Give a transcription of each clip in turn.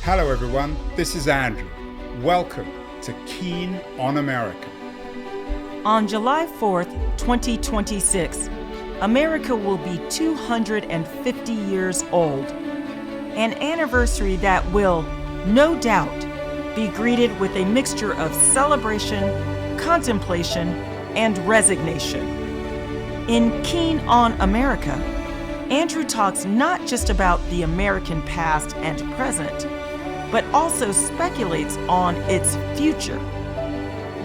Hello everyone, this is Andrew. Welcome to Keen on America. On July 4th, 2026, America will be 250 years old. An anniversary that will, no doubt, be greeted with a mixture of celebration, contemplation, and resignation. In Keen on America, Andrew talks not just about the American past and present, but also speculates on its future.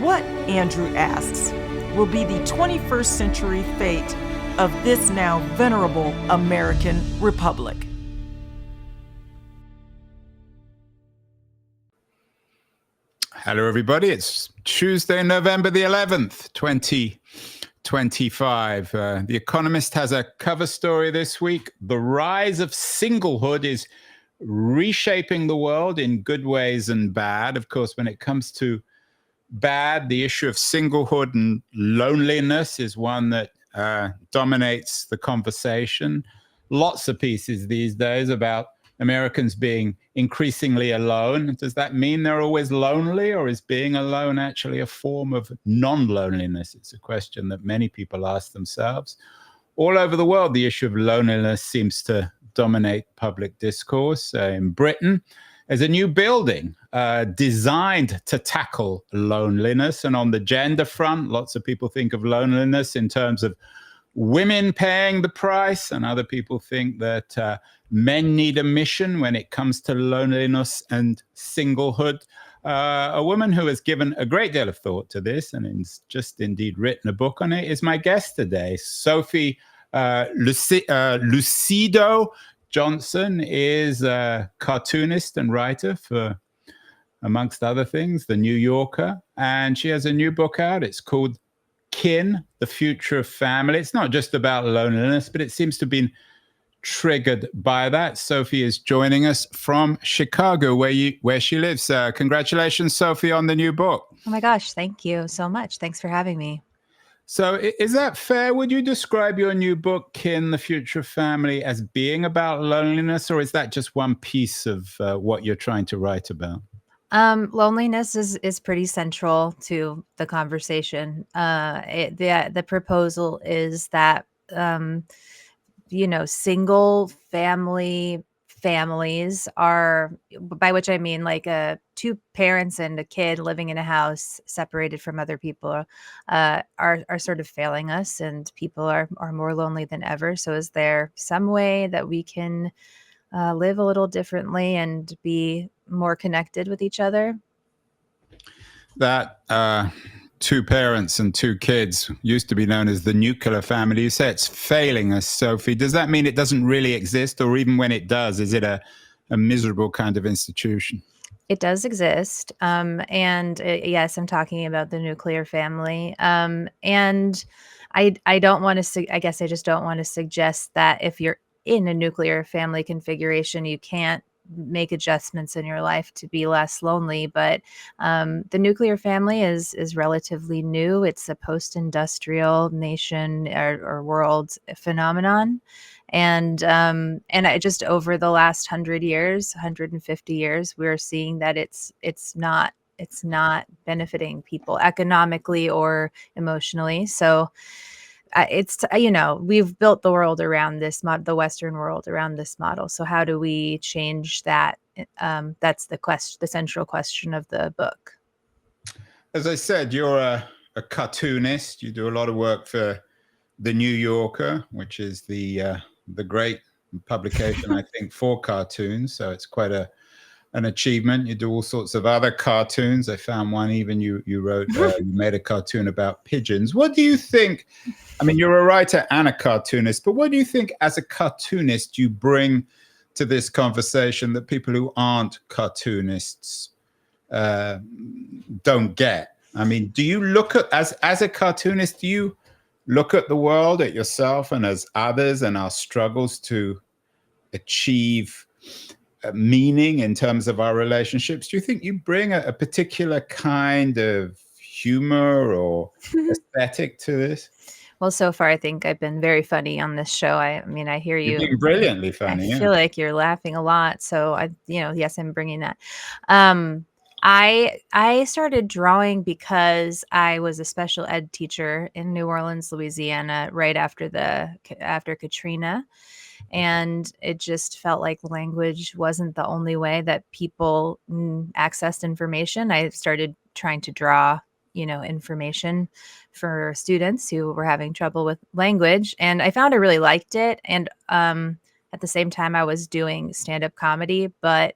What, Andrew asks, will be the 21st century fate of this now venerable American republic? Hello everybody, it's Tuesday, November the 11th, 2025. The Economist has a cover story this week. The rise of singlehood is reshaping the world in good ways and bad. Of course, when it comes to bad, the issue of singlehood and loneliness is one that dominates the conversation. Lots of pieces these days about Americans being increasingly alone. Does that mean they're always lonely, or is being alone actually a form of non-loneliness? It's a question that many people ask themselves. All over the world, the issue of loneliness seems to dominate public discourse. In Britain, there's a new building designed to tackle loneliness. And on the gender front, lots of people think of loneliness in terms of women paying the price, and other people think that men need a mission when it comes to loneliness and singlehood. A woman who has given a great deal of thought to this and has just indeed written a book on it is my guest today. Sophie Lucido Johnson is a cartoonist and writer for, amongst other things, The New Yorker, and she has a new book out. It's called Kin, The Future of Family. It's not just about loneliness, but it seems to have been triggered by that. Sophie is joining us from Chicago, where she lives. Congratulations, Sophie, on the new book. Oh my gosh, thank you so much. Thanks for having me. So is that fair? Would you describe your new book, Kin, The Future of Family, as being about loneliness, or is that just one piece of what you're trying to write about? Loneliness is pretty central to the conversation. The proposal is that, single families are, by which I mean like two parents and a kid living in a house separated from other people, are sort of failing us, and people are more lonely than ever. So is there some way that we can live a little differently and be more connected with each other? That two parents and two kids used to be known as the nuclear family. You say it's failing us, Sophie. Does that mean it doesn't really exist, or even when it does, is it a miserable kind of institution? It does exist. Yes, I'm talking about the nuclear family. And I don't want to, I guess I just don't want to suggest that if you're in a nuclear family configuration, you can't make adjustments in your life to be less lonely. But the nuclear family is relatively new. It's a post-industrial nation or world phenomenon. And I just, over the last 150 years, we're seeing that it's not benefiting people economically or emotionally. So we've built the world around this the Western world around this model. So how do we change that? That's the central question of the book. As I said, you're a cartoonist. You do a lot of work for The New Yorker, which is the great publication, I think, for cartoons. So it's quite an achievement. You do all sorts of other cartoons. I found one, even you wrote, you made a cartoon about pigeons. What do you think? I mean, you're a writer and a cartoonist, but what do you think as a cartoonist you bring to this conversation that people who aren't cartoonists don't get? I mean, do you look at, as a cartoonist, do you look at the world, at yourself and as others, and our struggles to achieve meaning in terms of our relationships? Do you think you bring a particular kind of humor or aesthetic to this? Well, so far, I think I've been very funny on this show. I mean, I hear You've you. been brilliantly I funny, yeah. feel like you're laughing a lot. So yes, I'm bringing that. Um, I started drawing because I was a special ed teacher in New Orleans, Louisiana, right after Katrina, and it just felt like language wasn't the only way that people accessed information. I started trying to draw, information for students who were having trouble with language, and I found I really liked it. And at the same time, I was doing stand-up comedy, but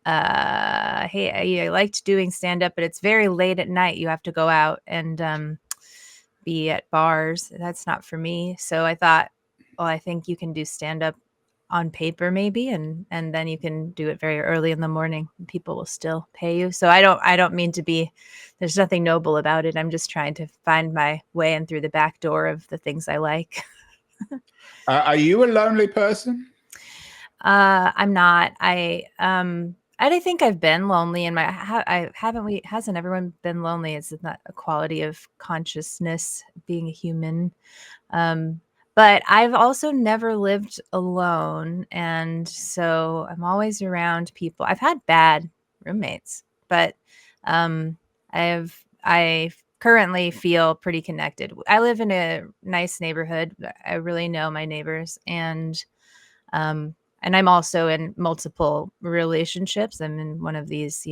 hey, I liked doing stand-up, but it's very late at night. You have to go out and be at bars. That's not for me. So I thought, well, I think you can do stand-up on paper maybe, and then you can do it very early in the morning and people will still pay you. So I don't mean to be, there's nothing noble about it. I'm just trying to find my way in through the back door of the things I like. Are you a lonely person? I'm not. I think I've been lonely in my hasn't everyone been lonely? It's not a quality of consciousness, being a human. But I've also never lived alone, and so I'm always around people. I've had bad roommates, but um, I currently feel pretty connected. I live in a nice neighborhood. I really know my neighbors, um, and I'm also in multiple relationships. I'm in one of these,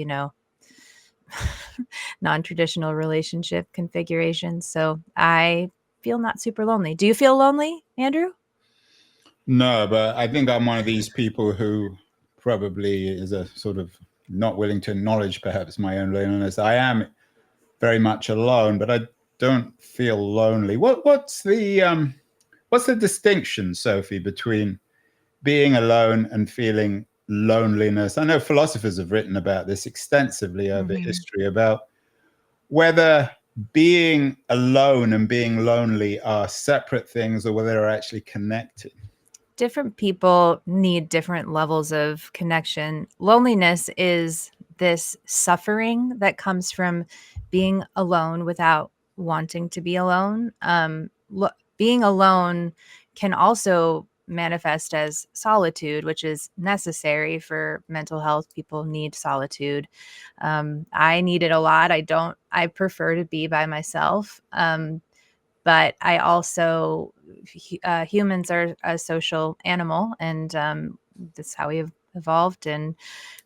non-traditional relationship configurations. So I feel not super lonely. Do you feel lonely, Andrew? No, but I think I'm one of these people who probably is a sort of not willing to acknowledge perhaps my own loneliness. I am very much alone, but I don't feel lonely. What's the distinction, Sophie, between being alone and feeling loneliness? I know philosophers have written about this extensively over history, about whether being alone and being lonely are separate things or whether they're actually connected. Different people need different levels of connection. Loneliness is this suffering that comes from being alone without wanting to be alone. Being alone can also manifest as solitude, which is necessary for mental health. People need solitude. I need it a lot. I prefer to be by myself. But I also, humans are a social animal, and that's how we've evolved, and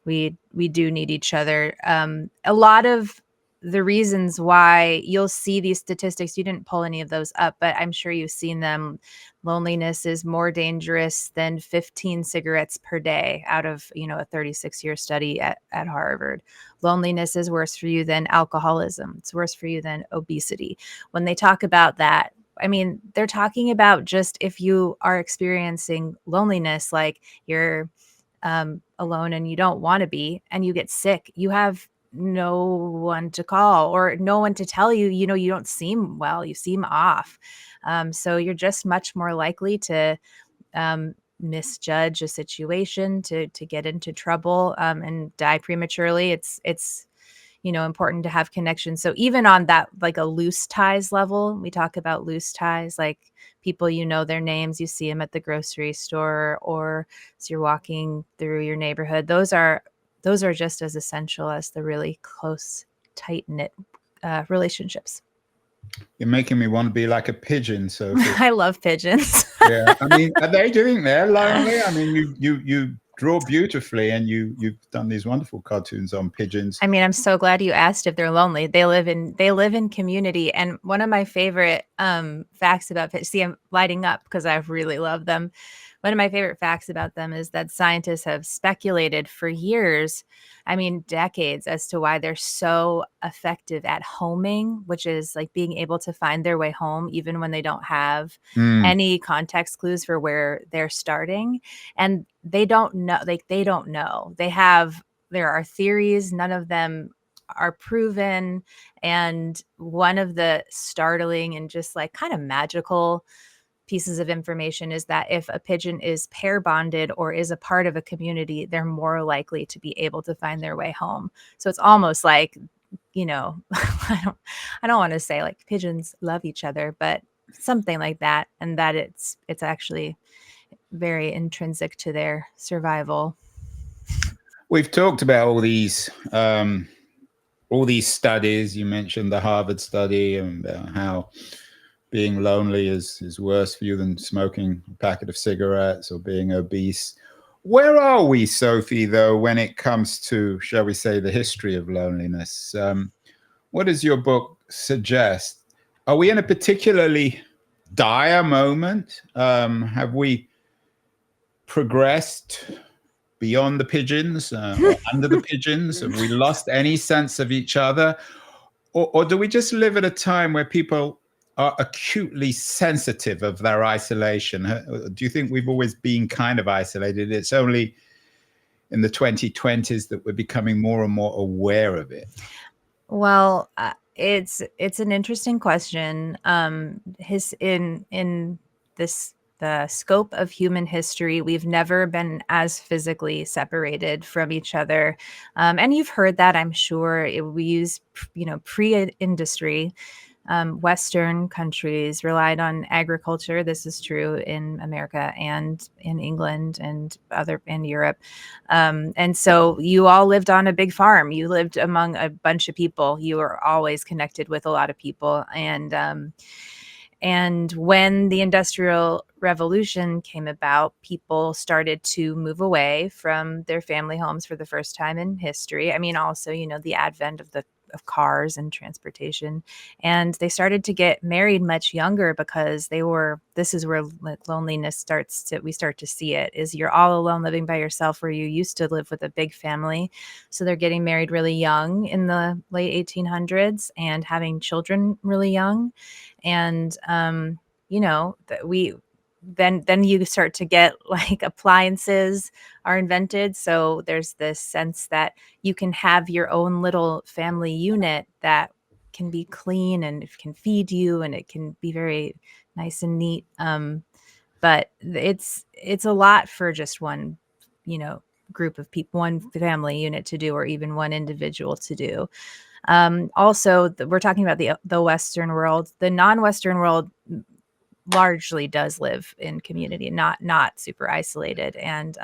we do need each other. A lot of the reasons why you'll see these statistics, you didn't pull any of those up, but I'm sure you've seen them. Loneliness is more dangerous than 15 cigarettes per day out of, a 36-year study at Harvard. Loneliness is worse for you than alcoholism. It's worse for you than obesity. When they talk about that, I mean, they're talking about just if you are experiencing loneliness, like you're alone and you don't want to be, and you get sick, you have no one to call or no one to tell you, you don't seem well, you seem off. So you're just much more likely to misjudge a situation, to get into trouble, and die prematurely. It's important to have connections. So even on that, like a loose ties level, we talk about loose ties, like people, their names, you see them at the grocery store or as you're walking through your neighborhood. Those are just as essential as the really close, tight-knit relationships. You're making me want to be like a pigeon, Sophie. I love pigeons. Yeah, I mean, are they doing? They're lonely. I mean, you draw beautifully, and you've done these wonderful cartoons on pigeons. I mean, I'm so glad you asked if they're lonely. They live in community, and one of my favorite facts about pigeons. See, I'm lighting up because I really love them. One of my favorite facts about them is that scientists have speculated for years, I mean decades, as to why they're so effective at homing, which is like being able to find their way home even when they don't have any context clues for where they're starting. And they don't know, they don't know. There are theories, none of them are proven. And one of the startling and just like kind of magical pieces of information is that if a pigeon is pair bonded or is a part of a community, they're more likely to be able to find their way home. So it's almost like, I don't want to say like pigeons love each other, but something like that, and that it's actually very intrinsic to their survival. We've talked about all these studies. You mentioned the Harvard study and how being lonely is worse for you than smoking a packet of cigarettes or being obese. Where are we, Sophie, though, when it comes to, shall we say, the history of loneliness? What does your book suggest? Are we in a particularly dire moment? Have we progressed beyond the pigeons or under the pigeons? Have we lost any sense of each other? Or do we just live at a time where people are acutely sensitive of their isolation? Do you think we've always been kind of isolated? It's only in the 2020s that we're becoming more and more aware of it. Well, it's an interesting question. In the scope of human history, we've never been as physically separated from each other, and you've heard that, I'm sure. We use, pre-industry. Western countries relied on agriculture. This is true in America and in England and in Europe. And so you all lived on a big farm. You lived among a bunch of people. You were always connected with a lot of people. And when the Industrial Revolution came about, people started to move away from their family homes for the first time in history. I mean, also, the advent of cars and transportation, and they started to get married much younger because this is where loneliness we start to see it, is you're all alone living by yourself where you used to live with a big family. So they're getting married really young in the late 1800s and having children really young. And then you start to get like appliances are invented. So there's this sense that you can have your own little family unit that can be clean and it can feed you and it can be very nice and neat. But it's a lot for just one, group of people, one family unit to do, or even one individual to do. Also, we're talking about the Western world. The non-Western world largely does live in community, not super isolated. And,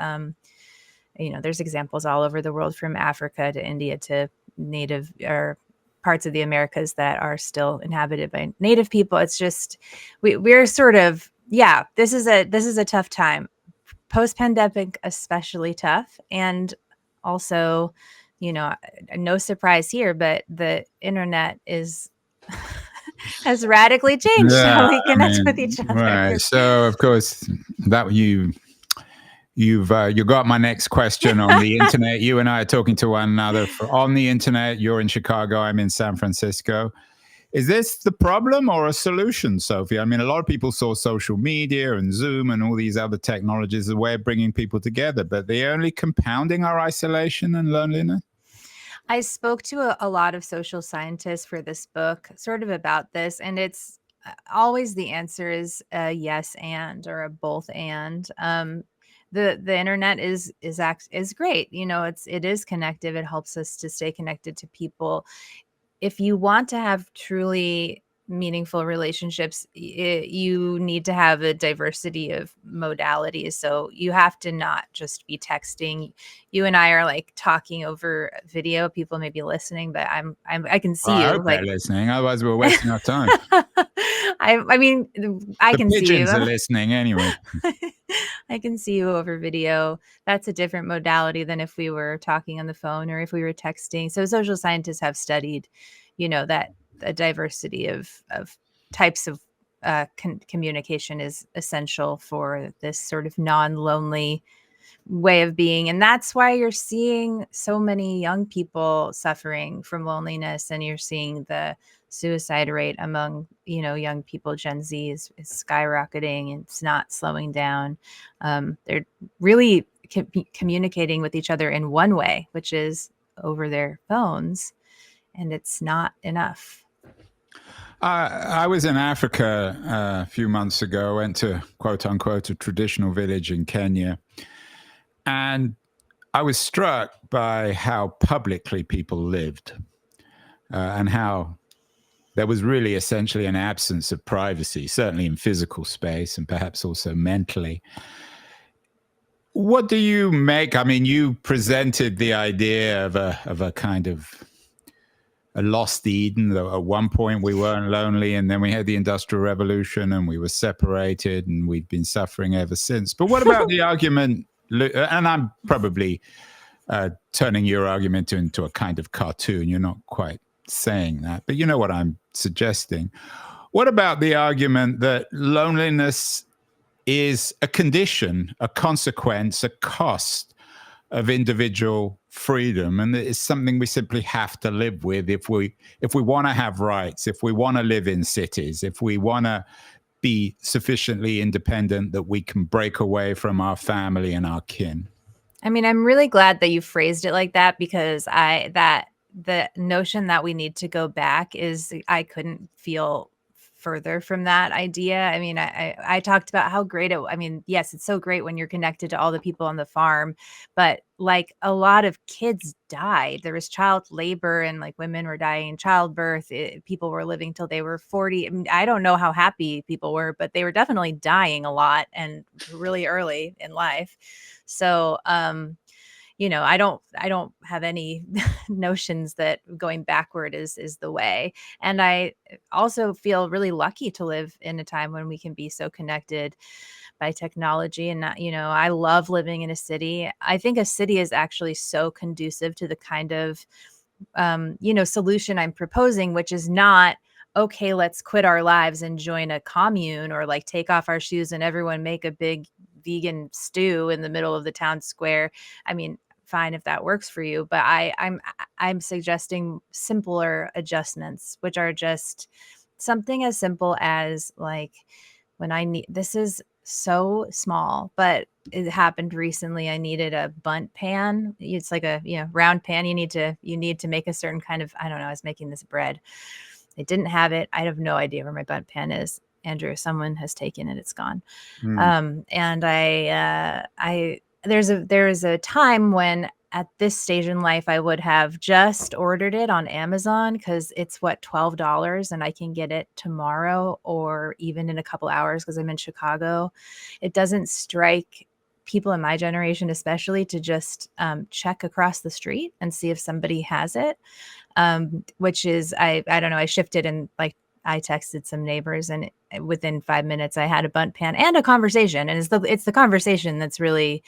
there's examples all over the world, from Africa to India to native or parts of the Americas that are still inhabited by native people. It's just, we're sort of, this is a tough time. Post-pandemic, especially tough. And also, no surprise here, but the internet has radically changed how we connect with each other. Right. So, of course, that you got my next question on the internet. You and I are talking to one another on the internet. You're in Chicago. I'm in San Francisco. Is this the problem or a solution, Sophie? I mean, a lot of people saw social media and Zoom and all these other technologies as a way of bringing people together, but they're only compounding our isolation and loneliness. I spoke to a lot of social scientists for this book, sort of about this, and it's always the answer is a yes and, or a both and. The internet is great. It is connective. It helps us to stay connected to people. If you want to have truly meaningful relationships, you need to have a diversity of modalities. So you have to not just be texting. You and I are like talking over video. People may be listening, but I can see you. I hope they're listening. Otherwise, we're wasting our time. I mean, I can see you. Pigeons are listening anyway. I can see you over video. That's a different modality than if we were talking on the phone or if we were texting. So social scientists have studied, that a diversity of types of communication is essential for this sort of non-lonely way of being. And that's why you're seeing so many young people suffering from loneliness, and you're seeing the suicide rate among, young people, Gen Z is skyrocketing. It's not slowing down. They're really communicating with each other in one way, which is over their phones, and it's not enough. I was in Africa a few months ago. Went to, quote unquote, a traditional village in Kenya. And I was struck by how publicly people lived and how there was really essentially an absence of privacy, certainly in physical space and perhaps also mentally. What do you make? I mean, you presented the idea of a kind of a lost Eden. At one point we weren't lonely, and then we had the Industrial Revolution and we were separated, and we've been suffering ever since. But what about the argument, and I'm probably turning your argument into a kind of cartoon. You're not quite saying that, but you know what I'm suggesting. What about the argument that loneliness is a condition, a consequence, a cost of individual freedom, and it's something we simply have to live with if we want to have rights, if we want to live in cities, if we want to be sufficiently independent that we can break away from our family and our kin? I mean, I'm really glad that you phrased it like that, because the notion that we need to go back is, I couldn't feel further from that idea. I mean, I talked about how great I mean, yes, it's so great when you're connected to all the people on the farm, but like a lot of kids died. There was child labor, and like women were dying in childbirth. People were living till they were 40. I mean, I don't know how happy people were, but they were definitely dying a lot and really early in life. So, I don't have any notions that going backward is the way. And I also feel really lucky to live in a time when we can be so connected by technology. And not, I love living in a city. I think a city is actually so conducive to the kind of solution I'm proposing, which is not, okay, let's quit our lives and join a commune, or like take off our shoes and everyone make a big vegan stew in the middle of the town square. I mean, fine if that works for you, but I'm suggesting simpler adjustments, which are just something as simple as like, when I need, this is so small, but it happened recently. I needed a bundt pan. It's like a round pan. You need to make a certain kind of, I don't know, I was making this bread. I didn't have it. I have no idea where my bundt pan is. Andrew, someone has taken it. It's gone. And there's a time when at this stage in life, I would have just ordered it on Amazon, because it's $12 and I can get it tomorrow or even in a couple hours, because I'm in Chicago. It doesn't strike people in my generation, especially, to just check across the street and see if somebody has it. Which is, I don't know, I shifted, and like I texted some neighbors, and within 5 minutes I had a bundt pan and a conversation. And it's the conversation that's really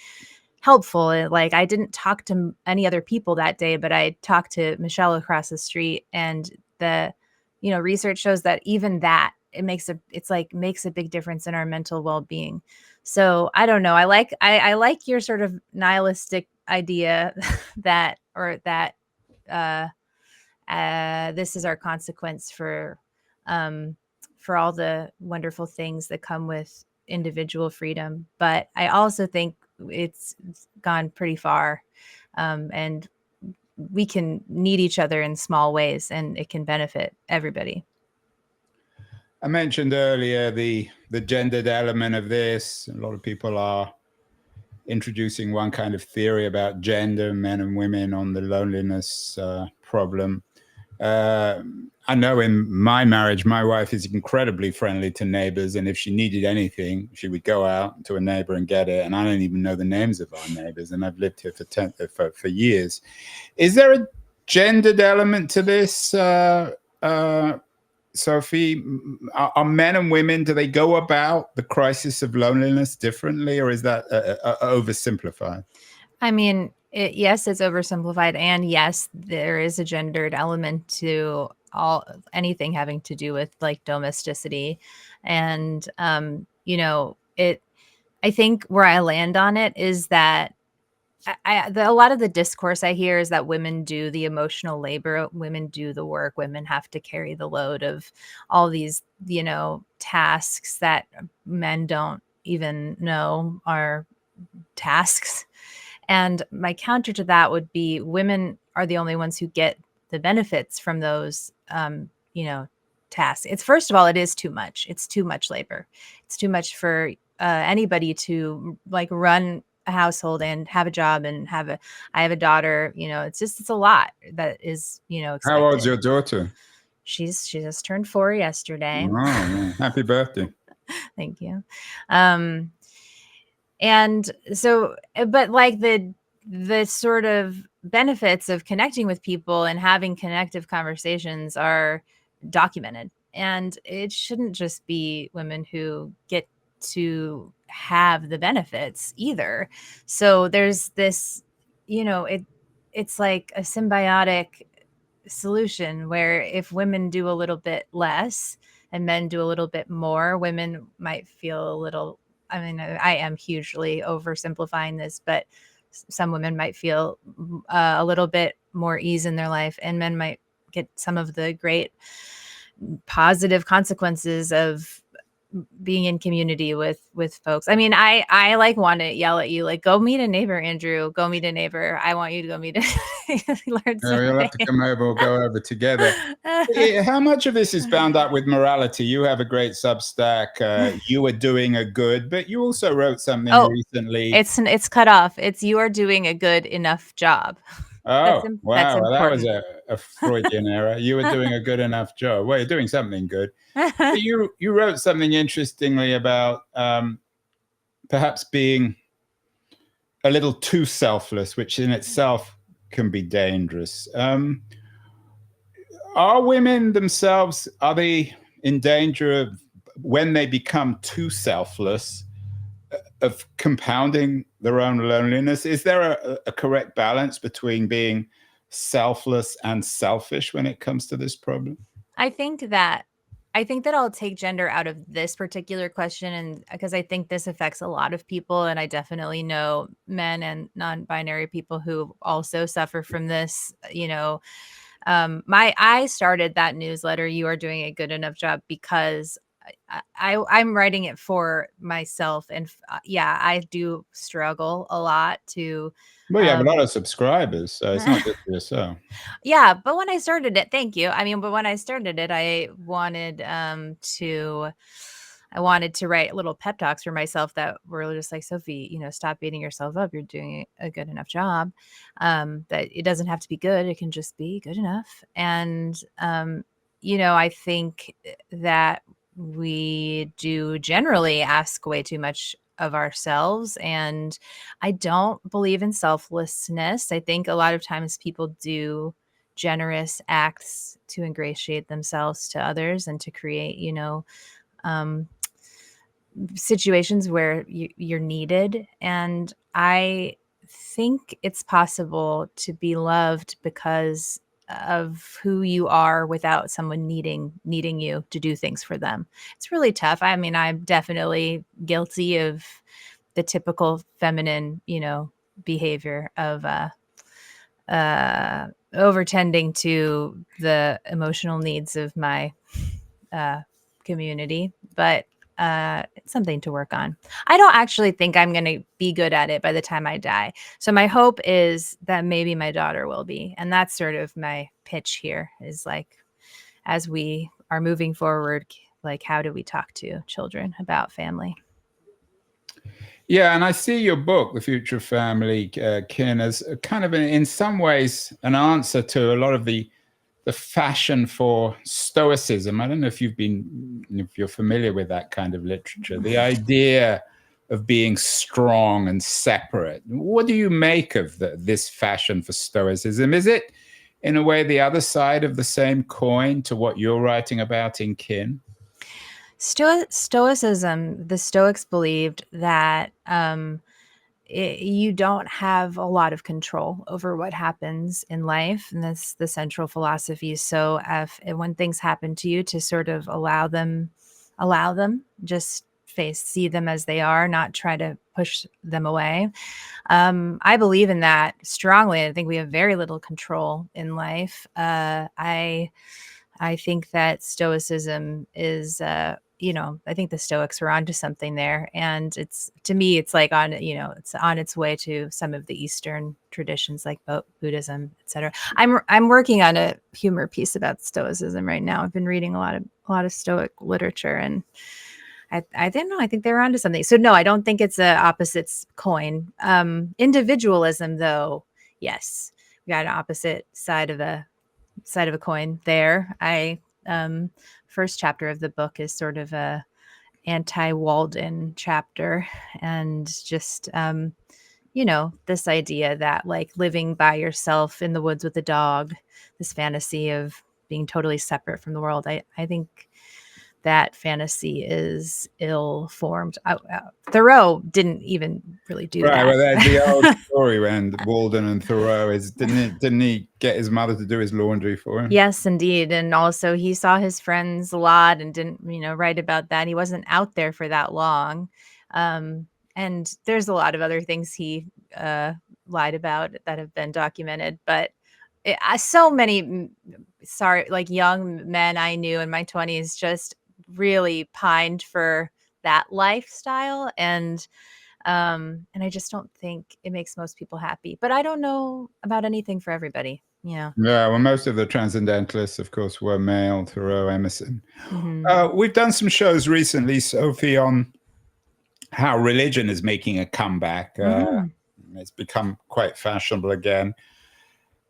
helpful. Like, I didn't talk to any other people that day, but I talked to Michelle across the street, and the research shows that even that makes a big difference in our mental well-being. So I don't know. I like your sort of nihilistic idea that this is our consequence for all the wonderful things that come with individual freedom. But I also think it's gone pretty far, and we can need each other in small ways, and it can benefit everybody. I mentioned earlier the gendered element of this. A lot of people are introducing one kind of theory about gender, men and women, on the loneliness problem. I know in my marriage, my wife is incredibly friendly to neighbors, and if she needed anything, she would go out to a neighbor and get it. And I don't even know the names of our neighbors, and I've lived here for years. Is there a gendered element to this, Sophie? Are men and women, do they go about the crisis of loneliness differently, or is that oversimplified? I mean, yes, it's oversimplified, and yes, there is a gendered element to anything having to do with like domesticity. And I think where I land on it is that a lot of the discourse I hear is that women do the emotional labor, women do the work, women have to carry the load of all these tasks that men don't even know are tasks. And my counter to that would be, women are the only ones who get the benefits from those, tasks. It's, first of all, it is too much. It's too much labor. It's too much for anybody to like run a household and have a job and I have a daughter, it's a lot that is, expected. How old's your daughter? She just turned 4 yesterday. Oh, happy birthday. Thank you. And so, but like the sort of benefits of connecting with people and having connective conversations are documented. And it shouldn't just be women who get to have the benefits either. So there's this, it's like a symbiotic solution where if women do a little bit less and men do a little bit more, women might feel a little, I mean, I am hugely oversimplifying this, but some women might feel a little bit more ease in their life, and men might get some of the great positive consequences of being in community with folks. I mean, I like want to yell at you, like, go meet a neighbor, Andrew, go meet a neighbor. I want you to go meet learn You'll have to come over or go over together. How much of this is bound up with morality? You have a great Substack. You are doing a good, but you also wrote something recently. It's cut off. It's you are doing a good enough job. Oh, wow. Well, that was a Freudian error. You were doing a good enough job. Well, you're doing something good. You wrote something interestingly about perhaps being a little too selfless, which in itself can be dangerous. Are women themselves, are they in danger of, when they become too selfless, of compounding their own loneliness? Is there a correct balance between being selfless and selfish when it comes to this problem? I think that I'll take gender out of this particular question, and because I think this affects a lot of people, and I definitely know men and non-binary people who also suffer from this. I started that newsletter, You Are Doing a Good Enough Job, because I'm writing it for myself, and I do struggle a lot to. Well, you have a lot of subscribers, so it's not just for yourself. Yeah, but when I started it, thank you. I mean, but when I started it, I wanted to write little pep talks for myself that were just like, Sophie, stop beating yourself up. You're doing a good enough job. That it doesn't have to be good. It can just be good enough. And, I think that we do generally ask way too much of ourselves, and I don't believe in selflessness. I think a lot of times people do generous acts to ingratiate themselves to others and to create, situations where you're needed. And I think it's possible to be loved because of who you are without someone needing you to do things for them. It's really tough. I mean, I'm definitely guilty of the typical feminine, behavior of overtending to the emotional needs of my community, but it's something to work on. I don't actually think I'm going to be good at it by the time I die. So my hope is that maybe my daughter will be. And that's sort of my pitch here, is like, as we are moving forward, like, how do we talk to children about family? Yeah, and I see your book, The Future of Family, Kin, as kind of, in some ways, an answer to a lot of the fashion for stoicism. I don't know if you're familiar with that kind of literature, the idea of being strong and separate. What do you make of this fashion for stoicism? Is it, in a way, the other side of the same coin to what you're writing about in Kin? Stoicism, the Stoics believed that you don't have a lot of control over what happens in life, and that's the central philosophy. So when things happen to you, to sort of allow them, just see them as they are, not try to push them away. I believe in that strongly. I think we have very little control in life. I think that Stoicism is I think the Stoics were onto something there. And to me, it's like it's on its way to some of the Eastern traditions like Buddhism, etc. I'm working on a humor piece about Stoicism right now. I've been reading a lot of Stoic literature, and I don't know. I think they're onto something. So no, I don't think it's a opposites coin. Individualism, though, yes, we got an opposite side of a coin there. first chapter of the book is sort of a anti-Walden chapter, and just this idea that like living by yourself in the woods with a dog, this fantasy of being totally separate from the world. I think that fantasy is ill-formed. Thoreau didn't even really do Right. that. Well, there's the old story when Walden and Thoreau didn't he get his mother to do his laundry for him? Yes, indeed. And also he saw his friends a lot and didn't, write about that. He wasn't out there for that long. And there's a lot of other things he lied about that have been documented. But so many, like young men I knew in my 20s just really pined for that lifestyle. And I just don't think it makes most people happy. But I don't know about anything for everybody. Yeah. Yeah, well, most of the transcendentalists, of course, were male, Thoreau, Emerson. Mm-hmm. We've done some shows recently, Sophie, on how religion is making a comeback. It's become quite fashionable again.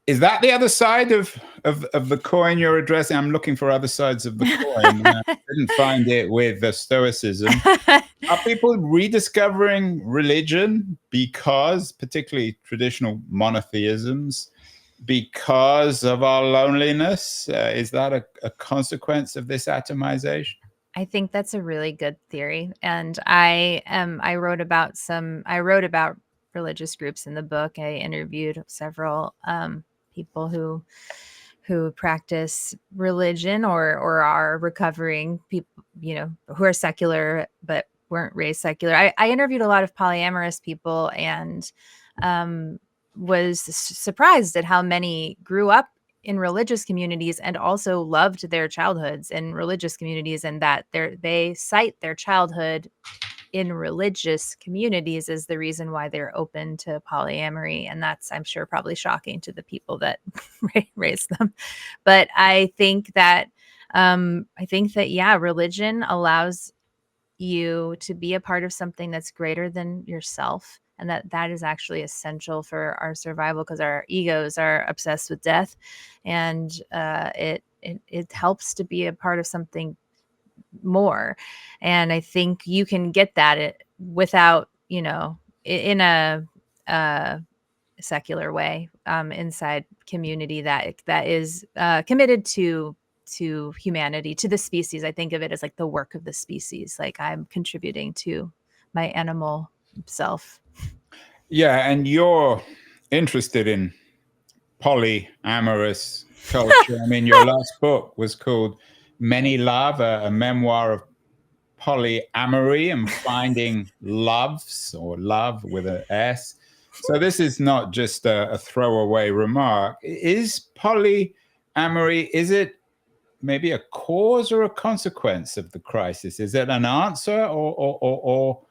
Is that the other side of the coin you're addressing? I'm looking for other sides of the coin. I didn't find it with Stoicism. Are people rediscovering religion because, particularly traditional monotheisms, because of our loneliness? Is that a consequence of this atomization? I think that's a really good theory, and I wrote about religious groups in the book. I interviewed several people who practice religion or are recovering people, who are secular but weren't raised secular. I interviewed a lot of polyamorous people, and was surprised at how many grew up in religious communities and also loved their childhoods in religious communities, and that they cite their childhood in religious communities as the reason why they're open to polyamory. And that's, I'm sure, probably shocking to the people that raised them. But I think that yeah, religion allows you to be a part of something that's greater than yourself, and that is actually essential for our survival, because our egos are obsessed with death, and it helps to be a part of something more. And I think you can get that without, in a secular way, inside community that is committed to humanity, to the species. I think of it as like the work of the species. Like I'm contributing to my animal self. Yeah, and you're interested in polyamorous culture. I mean, your last book was called Many Love, a memoir of polyamory and finding loves, or love with an S. So this is not just a throwaway remark. Is polyamory, is it maybe a cause or a consequence of the crisis? Is it an answer, or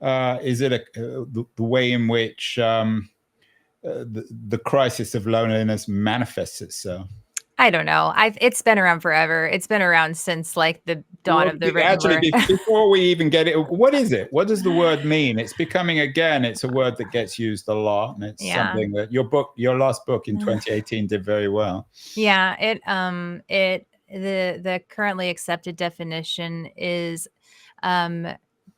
is it the way in which the crisis of loneliness manifests itself? I don't know. It's been around forever. It's been around since like the dawn of the written word. Before we even get it, what is it? What does the word mean? It's becoming, again, it's a word that gets used a lot, and it's something that your last book in 2018 did very well. Yeah, the currently accepted definition is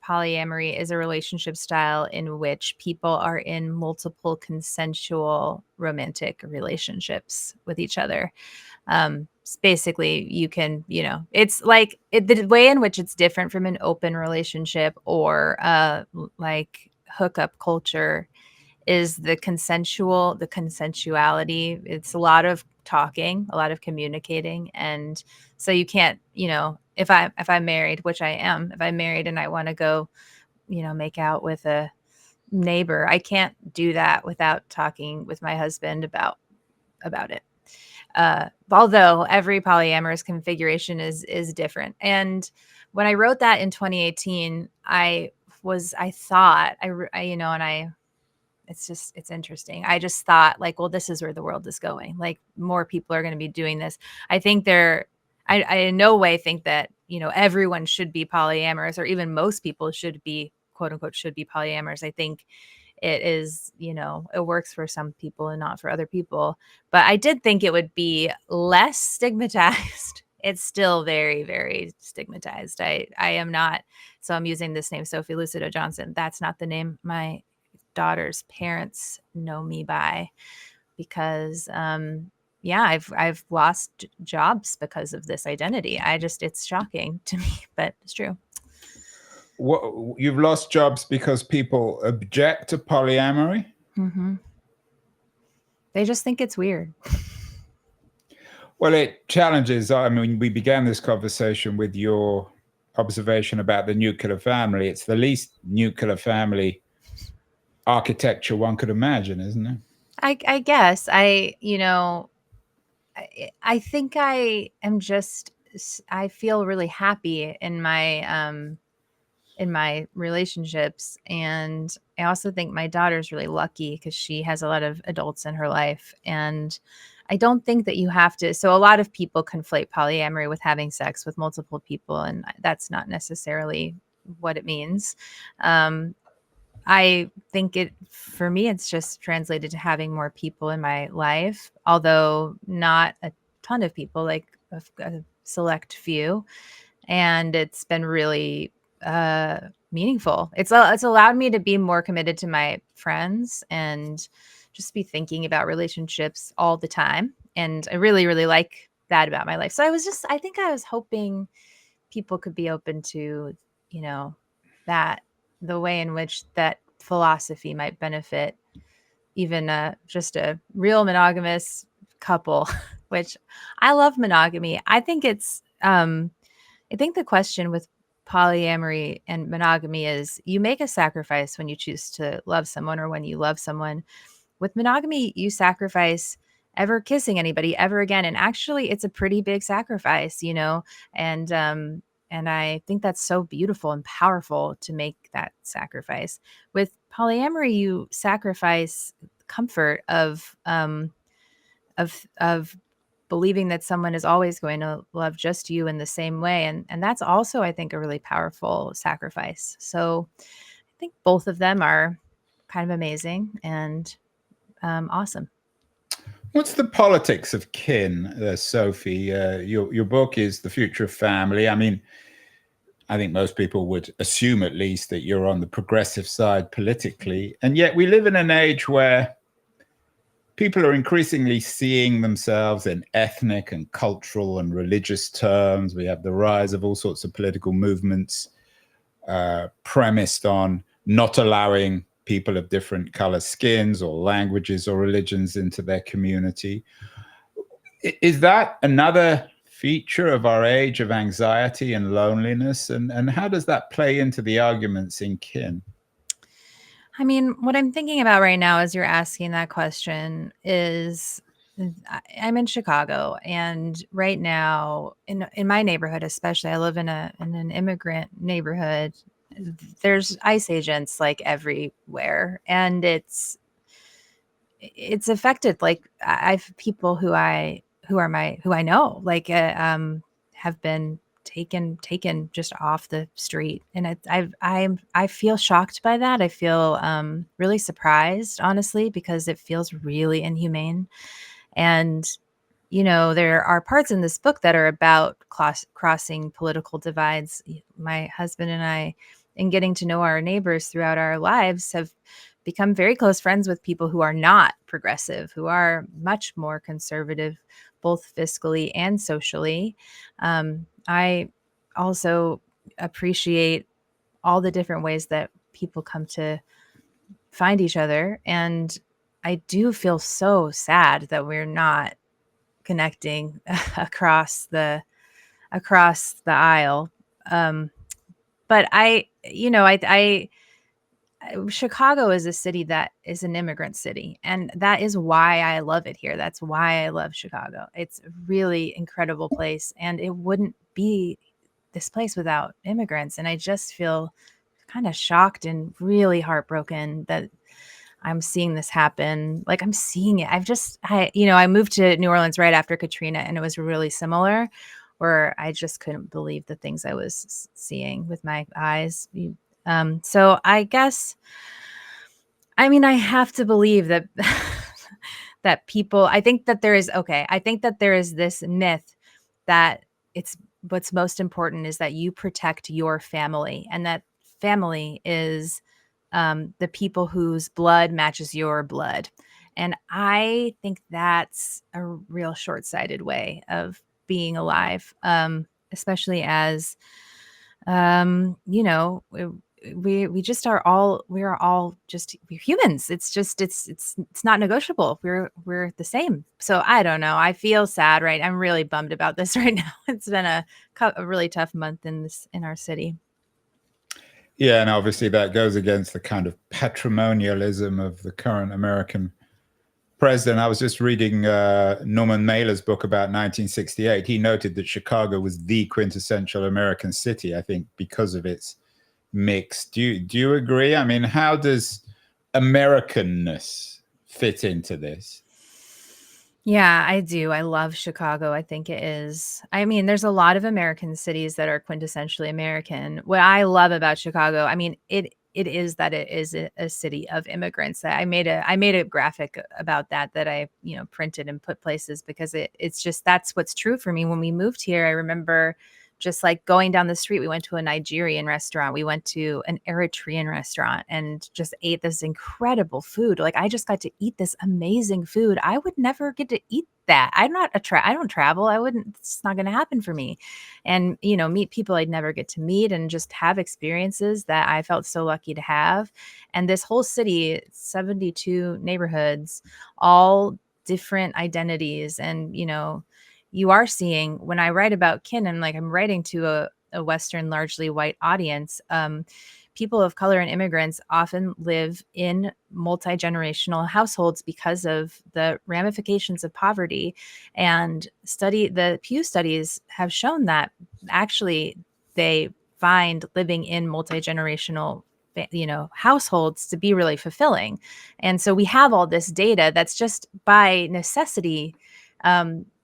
polyamory is a relationship style in which people are in multiple consensual romantic relationships with each other. Basically, you can, it's like the way in which it's different from an open relationship or like hookup culture is the consensuality. It's a lot of talking, a lot of communicating. And so you can't, if I'm married, which I am, if I'm married and I want to go, make out with a neighbor, I can't do that without talking with my husband about it. Although every polyamorous configuration is different. And when I wrote that in 2018, it's interesting. I just thought like, well, this is where the world is going. Like more people are going to be doing this. I think I in no way think that, everyone should be polyamorous, or even most people should be, quote unquote, should be polyamorous. I think it is, it works for some people and not for other people. But I did think it would be less stigmatized it's still very, very stigmatized. I am not, so I'm using this name, Sophie Lucido Johnson. That's not the name my daughter's parents know me by, because yeah, I've lost jobs because of this identity. It's shocking to me, but it's true. What, you've lost jobs because people object to polyamory? Mm-hmm. They just think it's weird. Well, it challenges. I mean, we began this conversation with your observation about the nuclear family. It's the least nuclear family architecture one could imagine, isn't it? I guess I think I am just, I feel really happy in my relationships, and I also think my daughter's really lucky because she has a lot of adults in her life, and I don't think that you have to. So a lot of people conflate polyamory with having sex with multiple people, and that's not necessarily what it means. I think for me, it's just translated to having more people in my life, although not a ton of people, like a select few. And it's been really meaningful. It's allowed me to be more committed to my friends and just be thinking about relationships all the time. And I really, really like that about my life. So I think I was hoping people could be open to, that the way in which that philosophy might benefit even just a real monogamous couple, which I love monogamy. I think I think the question with polyamory and monogamy is you make a sacrifice when you choose to love someone or when you love someone. With monogamy, you sacrifice ever kissing anybody ever again. And actually it's a pretty big sacrifice, and I think that's so beautiful and powerful to make that sacrifice. With polyamory, you sacrifice comfort of believing that someone is always going to love just you in the same way. And that's also, I think, a really powerful sacrifice. So I think both of them are kind of amazing and awesome. What's the politics of kin, Sophie? Your book is The Future of Family. I mean, I think most people would assume at least that you're on the progressive side politically. And yet we live in an age where people are increasingly seeing themselves in ethnic and cultural and religious terms. We have the rise of all sorts of political movements premised on not allowing people of different color skins or languages or religions into their community. Is that another feature of our age of anxiety and loneliness? And how does that play into the arguments in kin? I mean, what I'm thinking about right now as you're asking that question is I'm in Chicago, and right now in my neighborhood, especially, I live in an immigrant neighborhood. There's ICE agents like everywhere, and it's affected. Like I've people who I know have been taken just off the street, and I feel shocked by that. I feel really surprised, honestly, because it feels really inhumane. And there are parts in this book that are about crossing political divides. My husband and I, in getting to know our neighbors throughout our lives, have become very close friends with people who are not progressive, who are much more conservative, both fiscally and socially. I also appreciate all the different ways that people come to find each other. And I do feel so sad that we're not connecting across the aisle. But Chicago is a city that is an immigrant city, and that is why I love it here. That's why I love Chicago. It's a really incredible place, and it wouldn't be this place without immigrants. And I just feel kind of shocked and really heartbroken that I'm seeing this happen. Like, I'm seeing it. I moved to New Orleans right after Katrina, and it was really similar, where I just couldn't believe the things I was seeing with my eyes. So I guess, I mean, I have to believe that that people, I think that there is this myth that it's what's most important is that you protect your family, and that family is the people whose blood matches your blood. And I think that's a real short-sighted way of being alive, especially as you know, we just are all we're humans. It's just it's not negotiable. We're the same. So I don't know. I feel sad, right? I'm really bummed about this right now. It's been a really tough month in our city. Yeah, and obviously that goes against the kind of patrimonialism of the current American president. I was just reading Norman Mailer's book about 1968. He noted that Chicago was the quintessential American city, I think, because of its mix. Do you agree? I mean, how does Americanness fit into this? Yeah, I do. I love Chicago. I think it is. I mean, there's a lot of American cities that are quintessentially American. What I love about Chicago, I mean, it is that it is a city of immigrants. I made a graphic about that I, printed and put places because it's just that's what's true for me. When we moved here, I remember just like going down the street, we went to a Nigerian restaurant, we went to an Eritrean restaurant and just ate this incredible food. Like I just got to eat this amazing food. I would never get to eat that. I don't travel. It's not going to happen for me. And, meet people I'd never get to meet and just have experiences that I felt so lucky to have. And this whole city, 72 neighborhoods, all different identities. And, you are seeing when I write about kin, and like I'm writing to a Western, largely white audience. People of color and immigrants often live in multi-generational households because of the ramifications of poverty. And the Pew studies have shown that actually they find living in multi-generational households to be really fulfilling. And so we have all this data that's just by necessity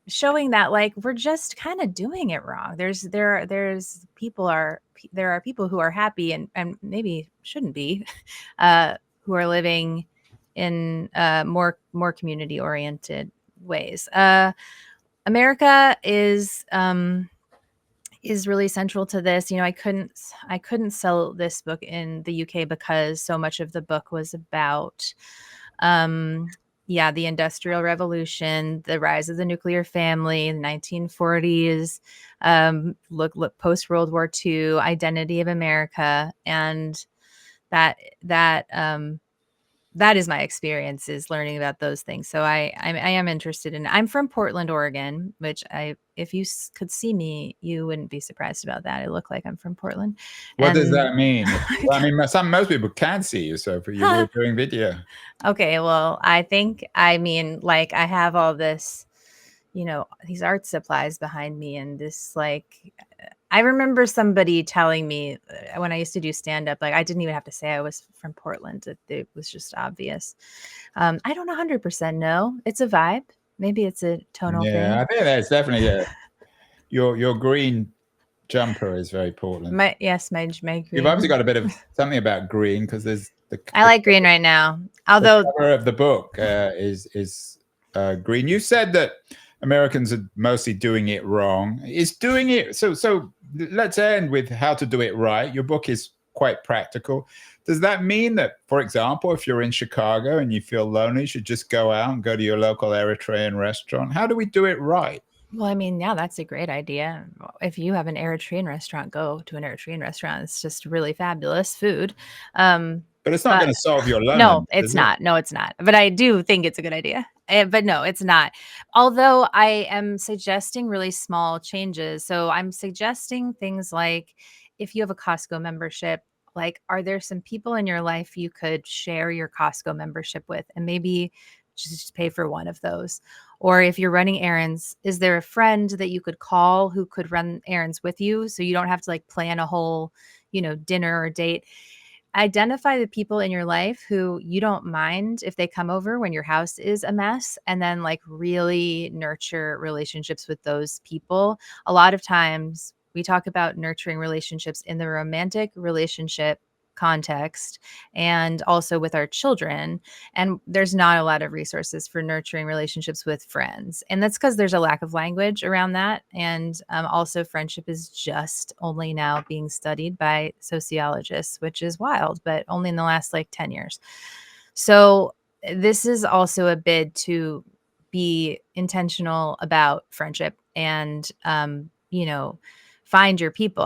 showing that like we're just kind of doing it wrong. There are people who are happy and maybe shouldn't be, who are living in more community oriented ways. America is really central to this. I couldn't sell this book in the UK because so much of the book was about the Industrial Revolution, the rise of the nuclear family in the 1940s, look post World War II, identity of America, and that is my experience, is learning about those things. So I am interested in. I'm from Portland, Oregon, which if you could see me, you wouldn't be surprised about that. I look like I'm from Portland. What does that mean? I mean, most people can see you, so for you were doing video. Okay, well, I mean, like I have all this, these art supplies behind me, and this like. I remember somebody telling me when I used to do stand-up, like I didn't even have to say I was from Portland. It was just obvious. I don't 100% know. It's a vibe. Maybe it's a tonal thing. Yeah, I think that's definitely your green jumper is very Portland. My green. You've obviously got a bit of something about green because there's I like green right now. Although the cover of the book is green. You said that Americans are mostly doing it wrong. Is doing it so let's end with how to do it right. Your book is quite practical. Does that mean that, for example, if you're in Chicago and you feel lonely, you should just go out and go to your local Eritrean restaurant? How do we do it right? Well, I mean, yeah, that's a great idea. If you have an Eritrean restaurant, go to an Eritrean restaurant. It's just really fabulous food. But it's not going to solve your loneliness. No, it's not. No, it's not. But I do think it's a good idea. But no, it's not. Although I am suggesting really small changes. So I'm suggesting things like if you have a Costco membership, like, are there some people in your life you could share your Costco membership with and maybe just pay for one of those? Or if you're running errands, is there a friend that you could call who could run errands with you so you don't have to like plan a whole, dinner or date? Identify the people in your life who you don't mind if they come over when your house is a mess, and then like really nurture relationships with those people. A lot of times we talk about nurturing relationships in the romantic relationship context, and also with our children. And there's not a lot of resources for nurturing relationships with friends. And that's because there's a lack of language around that. And also, friendship is just only now being studied by sociologists, which is wild, but only in the last like 10 years. So this is also a bid to be intentional about friendship and, find your people.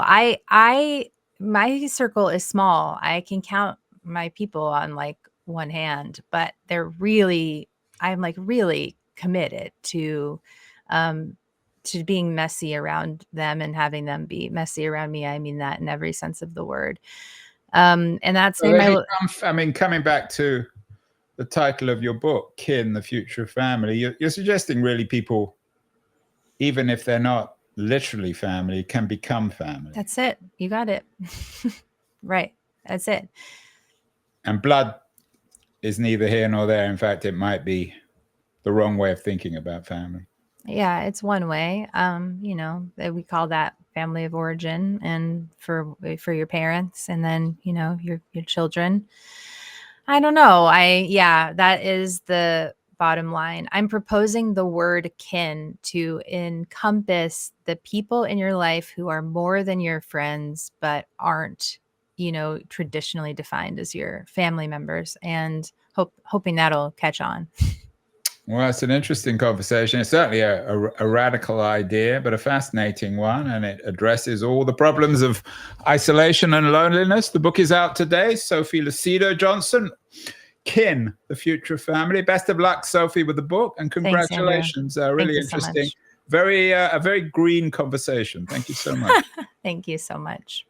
My circle is small. I can count my people on like one hand, but I'm like really committed to being messy around them and having them be messy around me. I mean that in every sense of the word. And that's coming back to the title of your book, Kin, The Future of Family, you're suggesting really people, even if they're not literally family, can become family. That's it. You got it. Right. That's it. And blood is neither here nor there. In fact, it might be the wrong way of thinking about family. Yeah, it's one way. We call that family of origin, and for your parents, and then your children. I don't know. That is the bottom line. I'm proposing the word kin to encompass the people in your life who are more than your friends, but aren't, traditionally defined as your family members, and hoping that'll catch on. Well, it's an interesting conversation. It's certainly a radical idea, but a fascinating one, and it addresses all the problems of isolation and loneliness. The book is out today. Sophie Lucido Johnson, Kin, The Future of Family. Best of luck, Sophie, with the book, and congratulations. Thanks, really interesting. So a very green conversation. Thank you so much. Thank you so much.